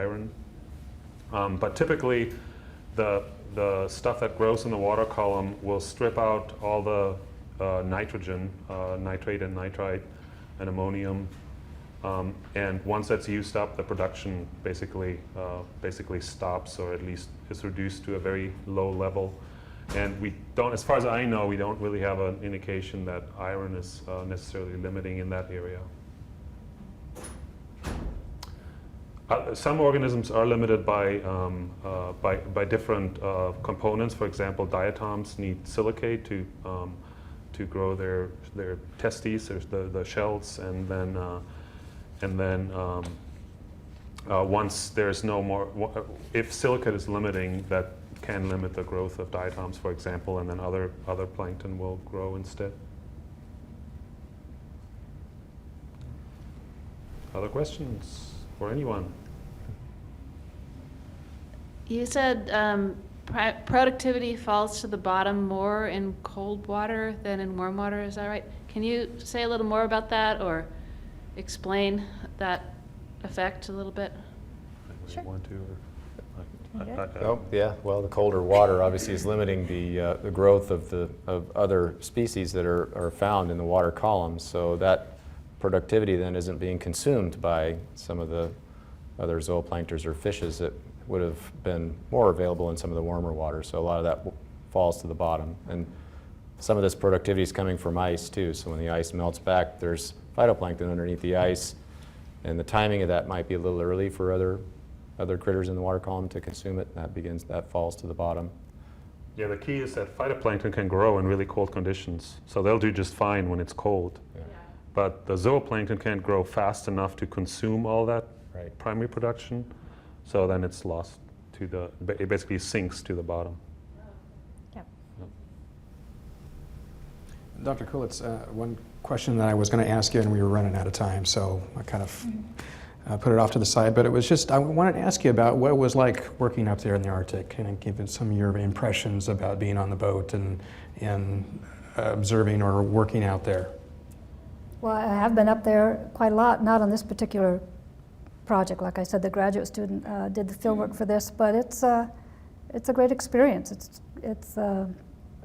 iron. But typically, the stuff that grows in the water column will strip out all the nitrogen, nitrate and nitrite, and ammonium. And once that's used up, the production basically stops, or at least is reduced to a very low level. And we don't, as far as I know, we don't really have an indication that iron is necessarily limiting in that area. Some organisms are limited by different components. For example, diatoms need silicate to grow their testes, or the shells, and then once there's no more, if silicate is limiting, that can limit the growth of diatoms, for example, and then other plankton will grow instead. Other questions for anyone? You said productivity falls to the bottom more in cold water than in warm water, is that right? Can you say a little more about that, or explain that effect a little bit? Sure. Want to? Yeah. Well, the colder water obviously is limiting the growth of other species that are found in the water column. So that productivity then isn't being consumed by some of the other zooplanktons or fishes that would have been more available in some of the warmer water. So a lot of that falls to the bottom. And some of this productivity is coming from ice too. So when the ice melts back, there's phytoplankton underneath the ice, and the timing of that might be a little early for other critters in the water column to consume it. That falls to the bottom. Yeah, the key is that phytoplankton can grow in really cold conditions, so they'll do just fine when it's cold. Yeah. But the zooplankton can't grow fast enough to consume all that primary production, so then it's lost to it basically sinks to the bottom. Yep. Dr. Kulitz, one question that I was going to ask you, and we were running out of time, so I kind of put it off to the side, but it was just, I wanted to ask you about what it was like working up there in the Arctic, and give it some of your impressions about being on the boat and observing or working out there. Well, I have been up there quite a lot, not on this particular project. Like I said, the graduate student did the fieldwork for this, but it's a great experience. It's a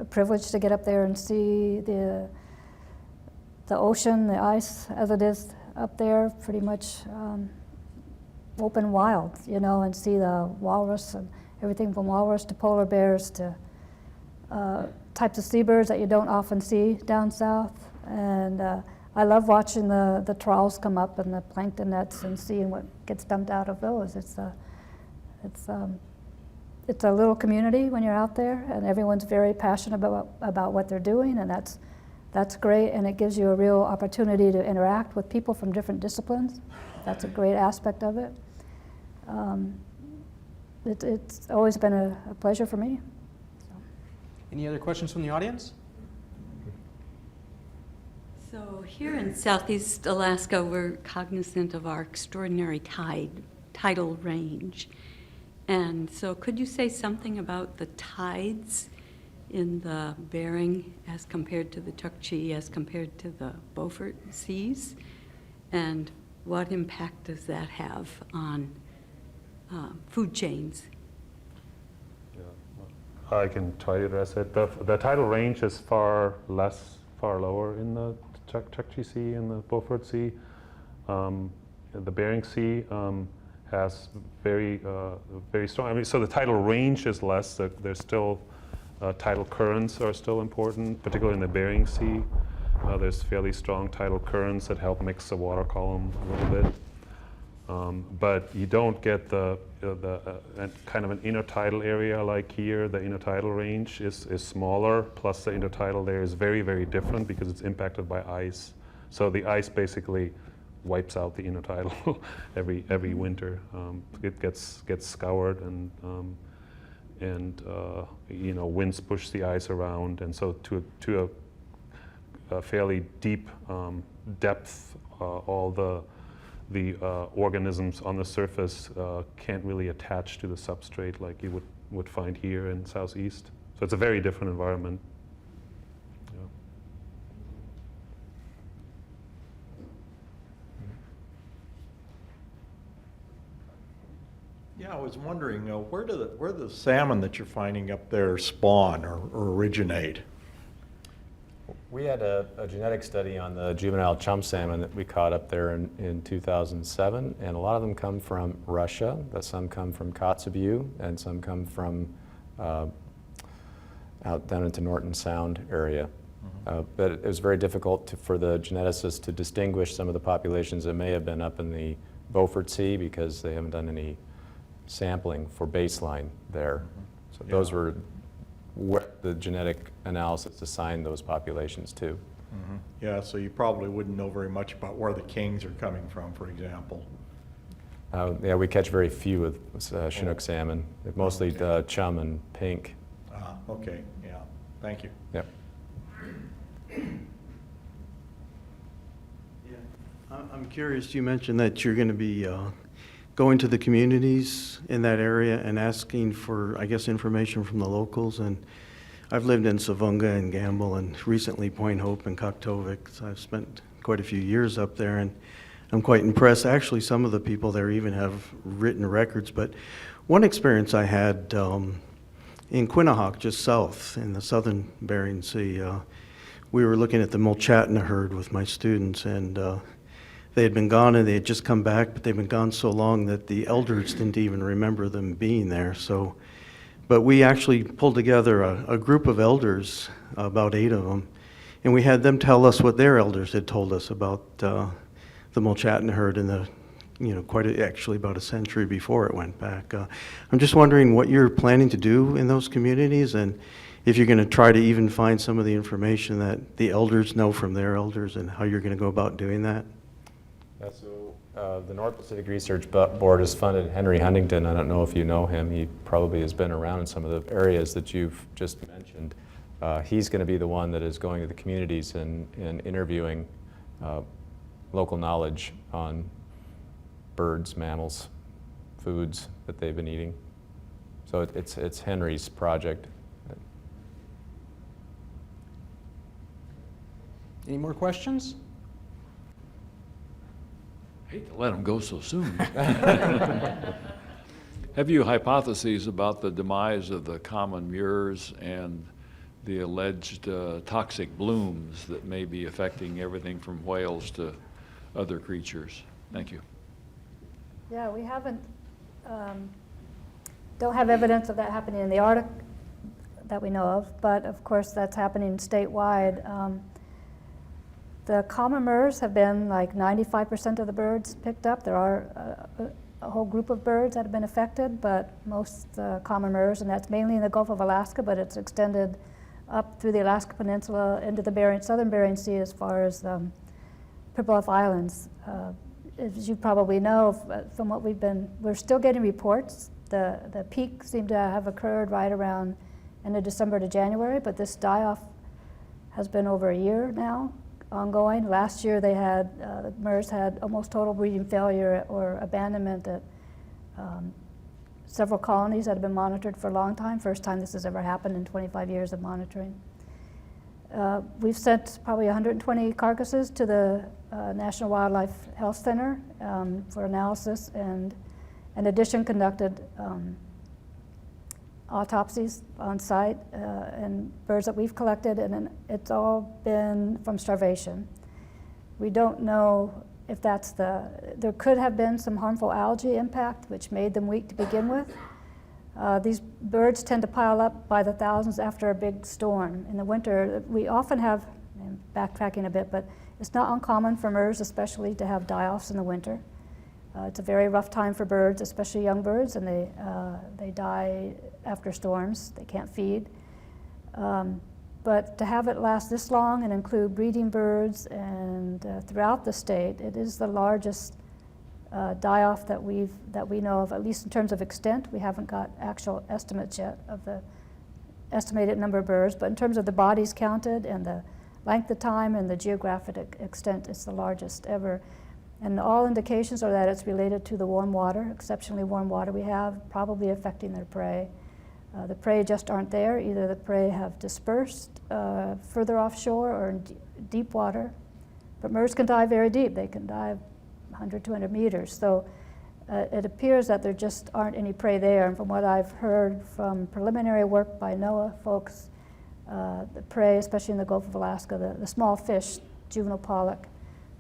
privilege to get up there and see the ocean, the ice as it is up there, pretty much open wild, and see the walrus and everything from walrus to polar bears to types of seabirds that you don't often see down south. And I love watching the trawls come up and the plankton nets and seeing what gets dumped out of those. It's a little community when you're out there, and everyone's very passionate about what they're doing, and that's great, and it gives you a real opportunity to interact with people from different disciplines. That's a great aspect of it. It's always been a pleasure for me. So. Any other questions from the audience? So here in Southeast Alaska, we're cognizant of our extraordinary tidal range. And so could you say something about the tides in the Bering as compared to the Chukchi, as compared to the Beaufort Seas? And what impact does that have on food chains? Yeah. I can try to address it. The tidal range is far lower in the Chukchi Sea and the Beaufort Sea. The Bering Sea has very strong. So the tidal range is less. There's still tidal currents are still important, particularly in the Bering Sea. There's fairly strong tidal currents that help mix the water column a little bit. But you don't get the kind of an intertidal area like here. The intertidal range is smaller, plus the intertidal there is very, very different because it's impacted by ice. So the ice basically wipes out the intertidal every winter. It gets scoured, and winds push the ice around, and so to a fairly deep depth, all the organisms on the surface can't really attach to the substrate like you would find here in Southeast. So it's a very different environment. Yeah. Yeah, I was wondering, where do the salmon that you're finding up there spawn or originate? We had a genetic study on the juvenile chum salmon that we caught up there in 2007, and a lot of them come from Russia, but some come from Kotzebue, and some come from out down into Norton Sound area. But it was very difficult for the geneticists to distinguish some of the populations that may have been up in the Beaufort Sea because they haven't done any sampling for baseline there. So those were what the genetic analysis assigned those populations to. Yeah, so you probably wouldn't know very much about where the kings are coming from, for example. Yeah, we catch very few with Chinook salmon, mostly chum and pink. Okay, yeah, thank you. Yep. I'm curious, you mentioned that you're going to be going to the communities in that area and asking for, I guess, information from the locals. And I've lived in Savunga and Gamble and recently Point Hope and Koktovik. So I've spent quite a few years up there, and I'm quite impressed. Actually, some of the people there even have written records. But one experience I had in Quinnahock, just south in the southern Bering Sea, we were looking at the Mulchatna herd with my students, and they had been gone and they had just come back, but they'd been gone so long that the elders didn't even remember them being there. So, but we actually pulled together a group of elders, about 8 of them, and we had them tell us what their elders had told us about the Mulchatna herd in the, actually about a century before it went back. I'm just wondering what you're planning to do in those communities, and if you're going to try to even find some of the information that the elders know from their elders, and how you're going to go about doing that. Yeah, so the North Pacific Research Board has funded Henry Huntington. I don't know if you know him. He probably has been around in some of the areas that you've just mentioned. He's going to be the one that is going to the communities and interviewing local knowledge on birds, mammals, foods that they've been eating. So it's Henry's project. Any more questions? Hate to let them go so soon. Have you hypotheses about the demise of the common murres and the alleged toxic blooms that may be affecting everything from whales to other creatures? Thank you. Yeah, we haven't, don't have evidence of that happening in the Arctic that we know of, but of course that's happening statewide. The common murres have been like 95% of the birds picked up. There are a whole group of birds that have been affected, but most common murres, and that's mainly in the Gulf of Alaska, but it's extended up through the Alaska Peninsula into the southern Bering Sea as far as Pribilof Islands. As you probably know from what we're still getting reports. The peak seemed to have occurred right around end of December to January, but this die-off has been over a year now, ongoing. Last year they had, the murres had almost total breeding failure or abandonment at several colonies that have been monitored for a long time. First time this has ever happened in 25 years of monitoring. We've sent probably 120 carcasses to the National Wildlife Health Center for analysis, and in addition conducted autopsies on site and birds that we've collected, and it's all been from starvation. We don't know if that's there could have been some harmful algae impact which made them weak to begin with. These birds tend to pile up by the thousands after a big storm. In the winter, we often have, I'm backtracking a bit, but it's not uncommon for murres especially to have die-offs in the winter. It's a very rough time for birds, especially young birds, and they die after storms. They can't feed. But to have it last this long and include breeding birds and throughout the state, it is the largest die-off that we know of, at least in terms of extent. We haven't got actual estimates yet of the estimated number of birds, but in terms of the bodies counted and the length of time and the geographic extent, it's the largest ever. And all indications are that it's related to the warm water, exceptionally warm water we have, probably affecting their prey. The prey just aren't there. Either the prey have dispersed further offshore or in deep water. But murres can dive very deep. They can dive 100, 200 meters. So It appears that there just aren't any prey there, and from what I've heard from preliminary work by NOAA folks, the prey, especially in the Gulf of Alaska, the small fish, juvenile pollock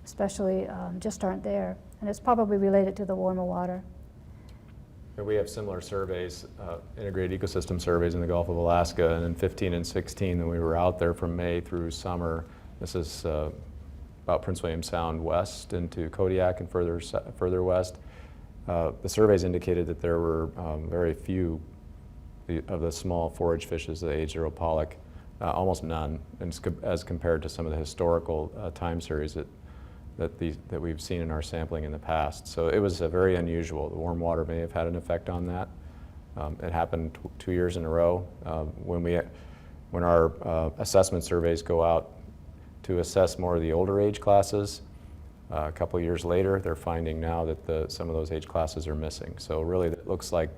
especially, just aren't there. And it's probably related to the warmer water. We have similar surveys, integrated ecosystem surveys in the Gulf of Alaska, and in 15 and 16, when we were out there from May through summer, this is about Prince William Sound west into Kodiak and further west. The surveys indicated that there were very few of the small forage fishes, the H0 pollock, almost none, and as compared to some of the historical time series that we've seen in our sampling in the past. So it was very unusual. The warm water may have had an effect on that. It happened 2 years in a row. When our assessment surveys go out to assess more of the older age classes, a couple of years later, they're finding now that some of those age classes are missing. So really, it looks like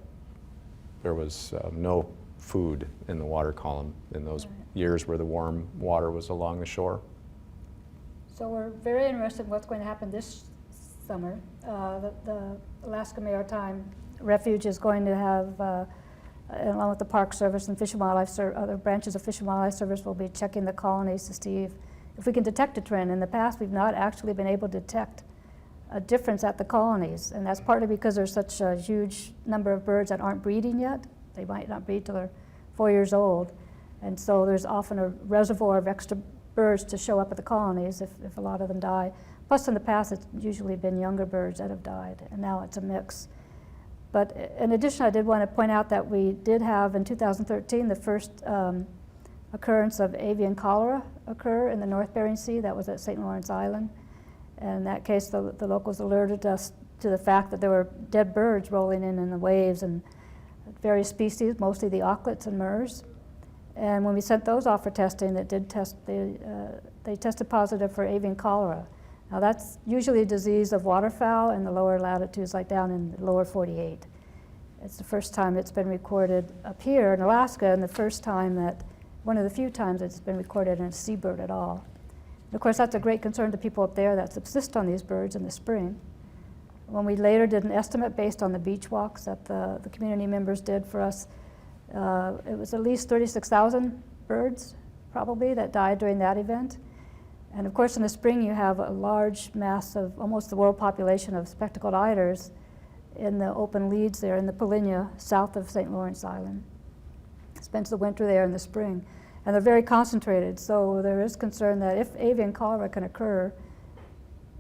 there was no food in the water column in those years where the warm water was along the shore. So we're very interested in what's going to happen this summer. The Alaska Maritime Refuge is going to have, along with the Park Service and Fish and Wildlife other branches of Fish and Wildlife Service, will be checking the colonies to see if we can detect a trend. In the past, we've not actually been able to detect a difference at the colonies, and that's partly because there's such a huge number of birds that aren't breeding yet. They might not breed till they're 4 years old, and so there's often a reservoir of extra birds to show up at the colonies if a lot of them die. Plus, in the past, it's usually been younger birds that have died, and now it's a mix. But in addition, I did want to point out that we did have in 2013 the first occurrence of avian cholera occur in the North Bering Sea. That was at St. Lawrence Island. And in that case, the locals alerted us to the fact that there were dead birds rolling in the waves, and various species, mostly the auklets and murres. And when we sent those off for testing, they tested positive for avian cholera. Now that's usually a disease of waterfowl in the lower latitudes, like down in the lower 48. It's the first time it's been recorded up here in Alaska, and the first time one of the few times it's been recorded in a seabird at all. And of course, that's a great concern to people up there that subsist on these birds in the spring. When we later did an estimate based on the beach walks that the community members did for us, it was at least 36,000 birds, probably, that died during that event. And of course, in the spring, you have a large mass of almost the world population of spectacled eiders in the open leads there in the Polinia, south of St. Lawrence Island. Spends the winter there in the spring. And they're very concentrated, so there is concern that if avian cholera can occur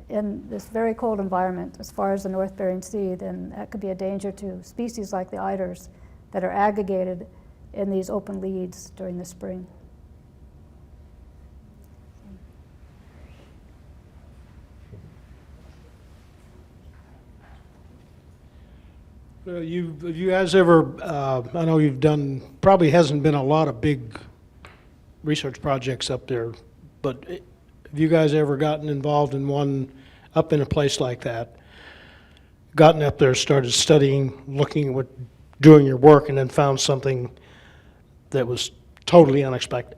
in this very cold environment, as far as the North Bering Sea, then that could be a danger to species like the eiders that are aggregated in these open leads during the spring. You guys ever, I know you've done, probably hasn't been a lot of big research projects up there, but have you guys ever gotten involved in one up in a place like that? Gotten up there, started studying, looking at what, doing your work, and then found something that was totally unexpected.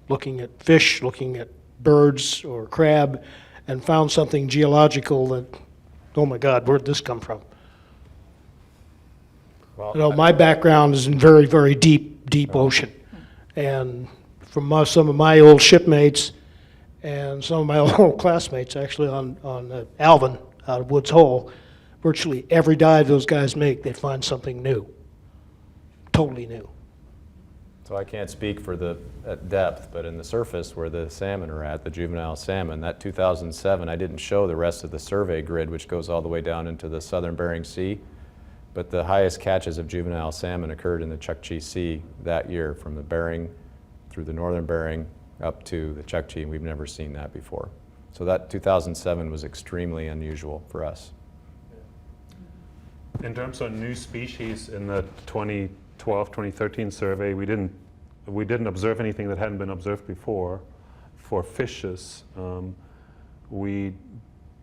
Looking at fish, looking at birds or crab, and found something geological that, oh my God, where'd this come from? Well, You know, my background is in very, very deep ocean. And from some of my old shipmates and some of my old classmates, actually on Alvin out of Woods Hole, virtually every dive those guys make, they find something new, totally new. So I can't speak for the at depth, but in the surface where the salmon are at, the juvenile salmon, that 2007, I didn't show the rest of the survey grid, which goes all the way down into the southern Bering Sea, but the highest catches of juvenile salmon occurred in the Chukchi Sea that year, from the Bering through the northern Bering up to the Chukchi, and we've never seen that before. So that 2007 was extremely unusual for us. In terms of new species in the 2012, 2013 survey, we didn't observe anything that hadn't been observed before. For fishes, we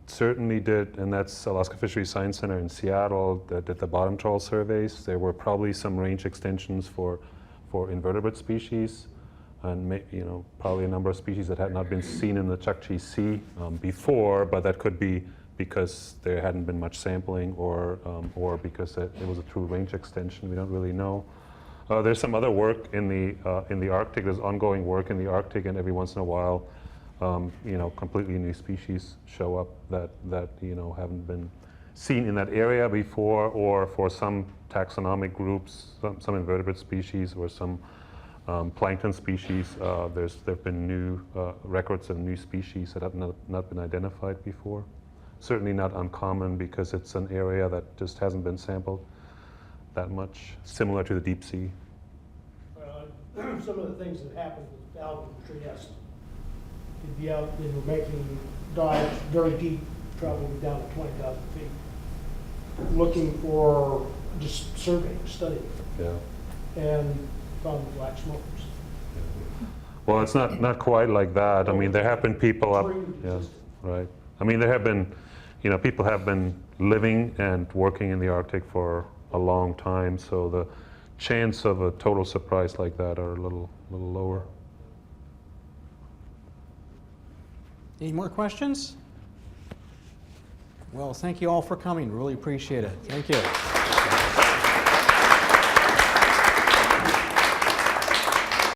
certainly did, and that's Alaska Fisheries Science Center in Seattle that did the bottom trawl surveys. There were probably some range extensions for invertebrate species, and probably a number of species that had not been seen in the Chukchi Sea before, but that could be because there hadn't been much sampling or because it was a true range extension. We don't really know. There's some other work in the Arctic. There's ongoing work in the Arctic, and every once in a while, completely new species show up that haven't been seen in that area before, or for some taxonomic groups, some invertebrate species or some plankton species. There've been new records of new species that have not been identified before. Certainly not uncommon because it's an area that just hasn't been sampled that much, similar to the deep sea. Some of the things that happened with algae Trieste, you'd be out, they were making dives very deep, traveling down to 20,000 feet, looking for, just surveying, studying, Yeah. and found the black smokers. Well, it's not quite like that. I mean, there have been people up. Extremely Yeah, resistant. right. I mean, there have been, people have been living and working in the Arctic for a long time, so the chance of a total surprise like that are a little lower. Any more questions? Well, thank you all for coming. Really appreciate it. Thank you.